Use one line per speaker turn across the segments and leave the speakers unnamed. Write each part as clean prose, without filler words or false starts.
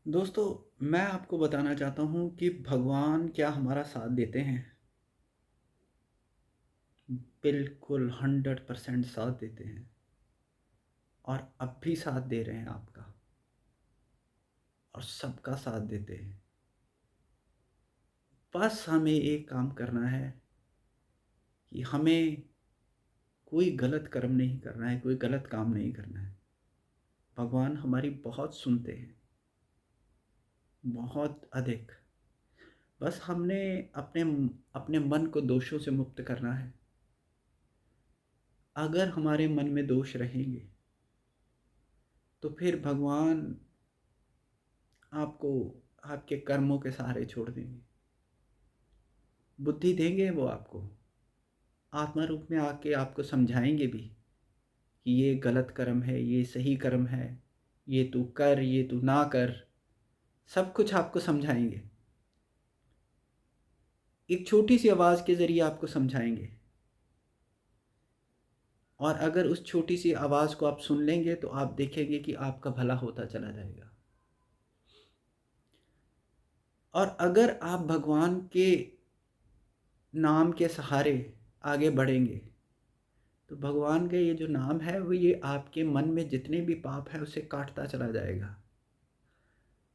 दोस्तों, मैं आपको बताना चाहता हूँ कि भगवान क्या हमारा साथ देते हैं? बिल्कुल 100% साथ देते हैं और अब भी साथ दे रहे हैं आपका और सबका साथ देते हैं। बस हमें एक काम करना है कि हमें कोई गलत कर्म नहीं करना है, कोई गलत काम नहीं करना है। भगवान हमारी बहुत सुनते हैं, बहुत अधिक। बस हमने अपने अपने मन को दोषों से मुक्त करना है। अगर हमारे मन में दोष रहेंगे तो फिर भगवान आपको आपके कर्मों के सहारे छोड़ देंगे। बुद्धि देंगे वो आपको, आत्मा रूप में आके आपको समझाएंगे भी कि ये गलत कर्म है, ये सही कर्म है, ये तू कर, ये तू ना कर। सब कुछ आपको समझाएंगे, एक छोटी सी आवाज़ के ज़रिए आपको समझाएंगे। और अगर उस छोटी सी आवाज़ को आप सुन लेंगे तो आप देखेंगे कि आपका भला होता चला जाएगा। और अगर आप भगवान के नाम के सहारे आगे बढ़ेंगे तो भगवान का ये जो नाम है वो ये आपके मन में जितने भी पाप है उसे काटता चला जाएगा।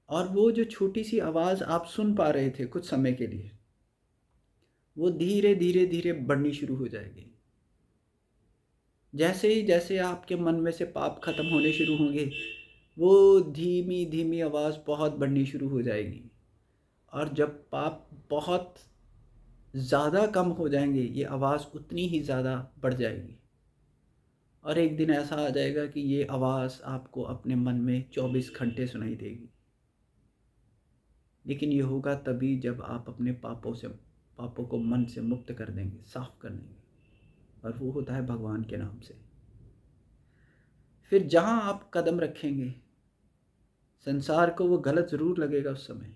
और वो जो छोटी सी आवाज़ आप सुन पा रहे थे कुछ समय के लिए, वो धीरे धीरे धीरे बढ़नी शुरू हो जाएगी। जैसे ही जैसे आपके मन में से पाप खत्म होने शुरू होंगे, वो धीमी धीमी आवाज़ बहुत बढ़नी शुरू हो जाएगी। और जब पाप बहुत ज़्यादा कम हो जाएंगे, ये आवाज़ उतनी ही ज़्यादा बढ़ जाएगी। और एक दिन ऐसा आ जाएगा कि ये आवाज़ आपको अपने मन में 24 घंटे सुनाई देगी। लेकिन ये होगा तभी जब आप अपने पापों को मन से मुक्त कर देंगे, साफ कर देंगे। और वो होता है भगवान के नाम से। फिर जहाँ आप कदम रखेंगे, संसार को वो गलत ज़रूर लगेगा उस समय,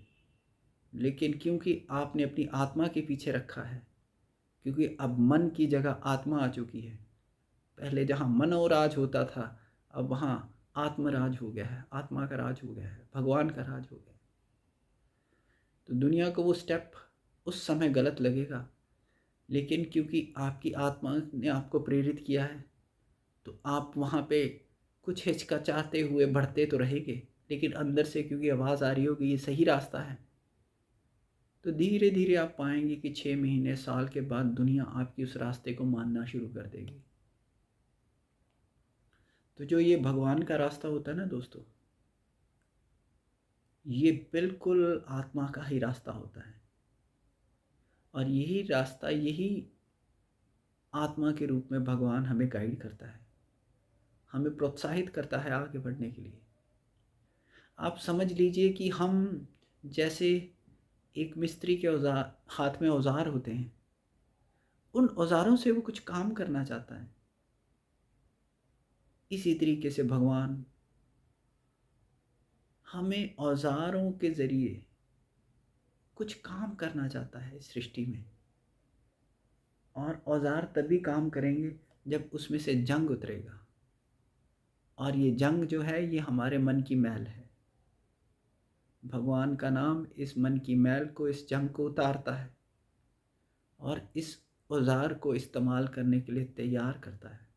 लेकिन क्योंकि आपने अपनी आत्मा के पीछे रखा है, क्योंकि अब मन की जगह आत्मा आ चुकी है। पहले जहाँ मनोराज होता था, अब वहाँ आत्मराज हो गया है, आत्मा का राज हो गया है, भगवान का राज हो गया है। तो दुनिया को वो स्टेप उस समय गलत लगेगा, लेकिन क्योंकि आपकी आत्मा ने आपको प्रेरित किया है तो आप वहाँ पे कुछ हिचकिचाते हुए बढ़ते तो रहेंगे, लेकिन अंदर से क्योंकि आवाज़ आ रही होगी ये सही रास्ता है, तो धीरे धीरे आप पाएंगे कि 6 महीने साल के बाद दुनिया आपकी उस रास्ते को मानना शुरू कर देगी। तो जो ये भगवान का रास्ता होता है ना दोस्तों, ये बिल्कुल आत्मा का ही रास्ता होता है। और यही रास्ता, यही आत्मा के रूप में भगवान हमें गाइड करता है, हमें प्रोत्साहित करता है आगे बढ़ने के लिए। आप समझ लीजिए कि हम जैसे एक मिस्त्री के औजार, हाथ में औजार होते हैं, उन औजारों से वो कुछ काम करना चाहता है। इसी तरीके से भगवान हमें औजारों के ज़रिए कुछ काम करना चाहता है इस सृष्टि में। और औजार तभी काम करेंगे जब उसमें से जंग उतरेगा। और ये जंग जो है ये हमारे मन की मैल है। भगवान का नाम इस मन की मैल को, इस जंग को उतारता है और इस औजार को इस्तेमाल करने के लिए तैयार करता है।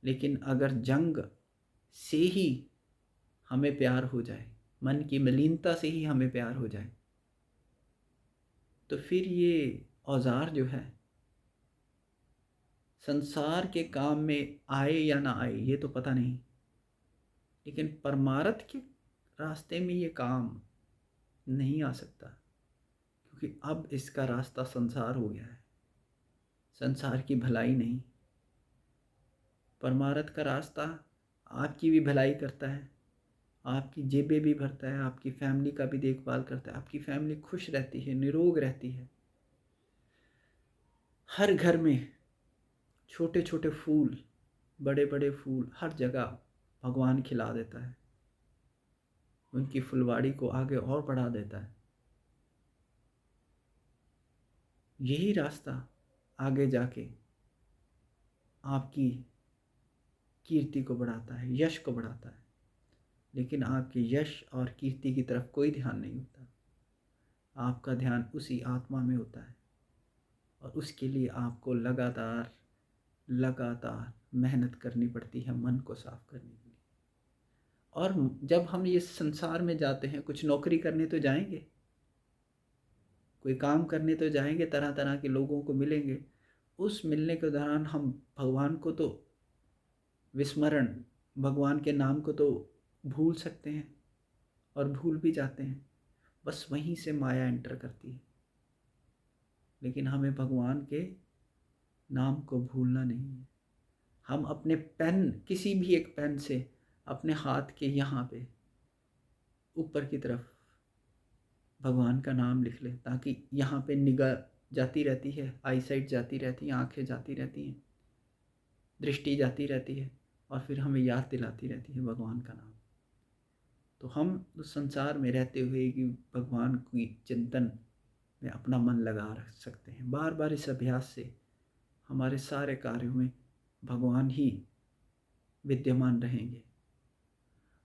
लेकिन अगर जंग से ही हमें प्यार हो जाए, मन की मलिनता से ही हमें प्यार हो जाए, तो फिर ये औजार जो है संसार के काम में आए या ना आए ये तो पता नहीं, लेकिन परमार्थ के रास्ते में ये काम नहीं आ सकता, क्योंकि अब इसका रास्ता संसार हो गया है, संसार की भलाई नहीं। परमार्थ का रास्ता आपकी भी भलाई करता है, आपकी जेबें भी भरता है, आपकी फैमिली का भी देखभाल करता है, आपकी फैमिली खुश रहती है, निरोग रहती है। हर घर में छोटे छोटे फूल, बड़े बड़े फूल हर जगह भगवान खिला देता है, उनकी फुलवाड़ी को आगे और बढ़ा देता है। यही रास्ता आगे जाके आपकी कीर्ति को बढ़ाता है, यश को बढ़ाता है। लेकिन आपके यश और कीर्ति की तरफ कोई ध्यान नहीं होता। आपका ध्यान उसी आत्मा में होता है और उसके लिए आपको लगातार लगातार मेहनत करनी पड़ती है मन को साफ करने के लिए। और जब हम ये संसार में जाते हैं, कुछ नौकरी करने तो जाएंगे, कोई काम करने तो जाएंगे, तरह तरह के लोगों को मिलेंगे। उस मिलने के दौरान हम भगवान को तो विस्मरण, भगवान के नाम को तो भूल सकते हैं और भूल भी जाते हैं। बस वहीं से माया एंटर करती है। लेकिन हमें भगवान के नाम को भूलना नहीं है। हम अपने पेन, किसी भी एक पेन से अपने हाथ के यहाँ पे ऊपर की तरफ भगवान का नाम लिख लें, ताकि यहाँ पे निगाह जाती रहती है, आईसाइट जाती रहती है, आंखें जाती रहती हैं, दृष्टि जाती रहती है और फिर हमें याद दिलाती रहती है भगवान का नाम। तो हम उस संसार में रहते हुए कि भगवान की चिंतन में अपना मन लगा रख सकते हैं। बार बार इस अभ्यास से हमारे सारे कार्यों में भगवान ही विद्यमान रहेंगे।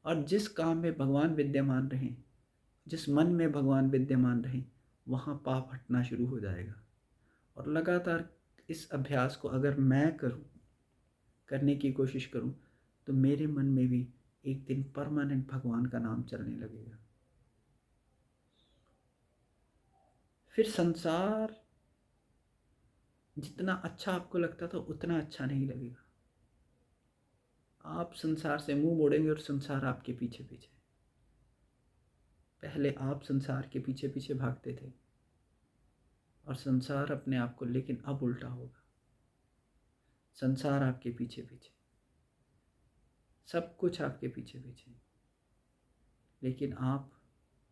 और जिस काम में भगवान विद्यमान रहें, जिस मन में भगवान विद्यमान रहें, वहाँ पाप हटना शुरू हो जाएगा। और लगातार इस अभ्यास को अगर मैं करूँ, करने की कोशिश करूँ, तो मेरे मन में भी एक दिन परमानेंट भगवान का नाम चलने लगेगा। फिर संसार जितना अच्छा आपको लगता था उतना अच्छा नहीं लगेगा। आप संसार से मुंह मोड़ेंगे और संसार आपके पीछे पीछे। पहले आप संसार के पीछे पीछे भागते थे और संसार अपने आप को, लेकिन अब उल्टा होगा। संसार आपके पीछे पीछे, सब कुछ आपके पीछे पीछे, लेकिन आप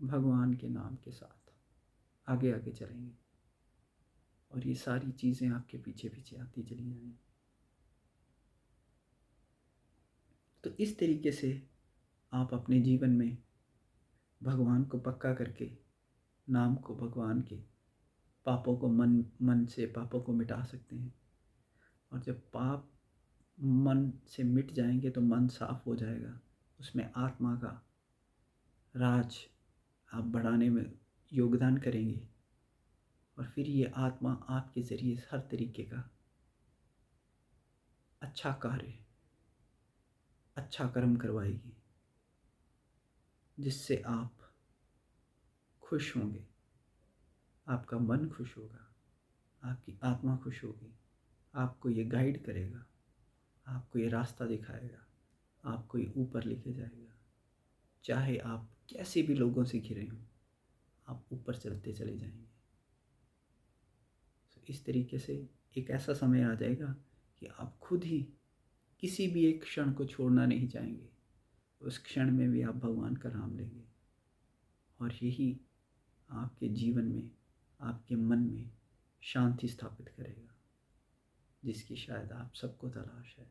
भगवान के नाम के साथ आगे आगे चलेंगे और ये सारी चीज़ें आपके पीछे पीछे आती चली जाएंगी। तो इस तरीके से आप अपने जीवन में भगवान को पक्का करके, नाम को, भगवान के, पापों को मन से पापों को मिटा सकते हैं। और जब पाप मन से मिट जाएंगे तो मन साफ हो जाएगा। उसमें आत्मा का राज आप बढ़ाने में योगदान करेंगे और फिर ये आत्मा आपके ज़रिए हर तरीके का अच्छा कार्य, अच्छा कर्म करवाएगी, जिससे आप खुश होंगे, आपका मन खुश होगा, आपकी आत्मा खुश होगी। आपको ये गाइड करेगा, आपको ये रास्ता दिखाएगा, आपको ये ऊपर लेके जाएगा। चाहे आप कैसे भी लोगों से घिरे हों, आप ऊपर चलते चले जाएंगे। तो इस तरीके से एक ऐसा समय आ जाएगा कि आप खुद ही किसी भी एक क्षण को छोड़ना नहीं चाहेंगे। उस क्षण में भी आप भगवान का नाम लेंगे और यही आपके जीवन में, आपके मन में शांति स्थापित करेगा, जिसकी शायद आप सबको तलाश है।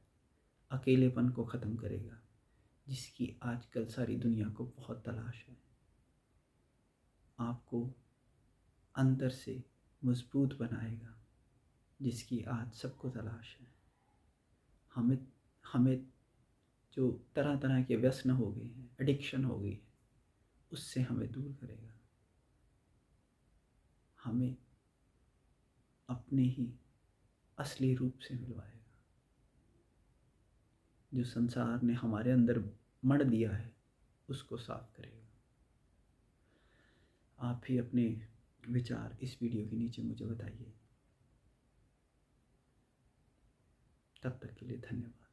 अकेलेपन को ख़त्म करेगा, जिसकी आजकल सारी दुनिया को बहुत तलाश है। आपको अंदर से मजबूत बनाएगा, जिसकी आज सबको तलाश है। हमें जो तरह तरह के व्यसन हो गए हैं, एडिक्शन हो गई है, उससे हमें दूर करेगा। हमें अपने ही असली रूप से मिलवाएगा। जो संसार ने हमारे अंदर मढ़ दिया है, उसको साफ करेगा। आप भी अपने विचार इस वीडियो के नीचे मुझे बताइए। तब तक के लिए धन्यवाद।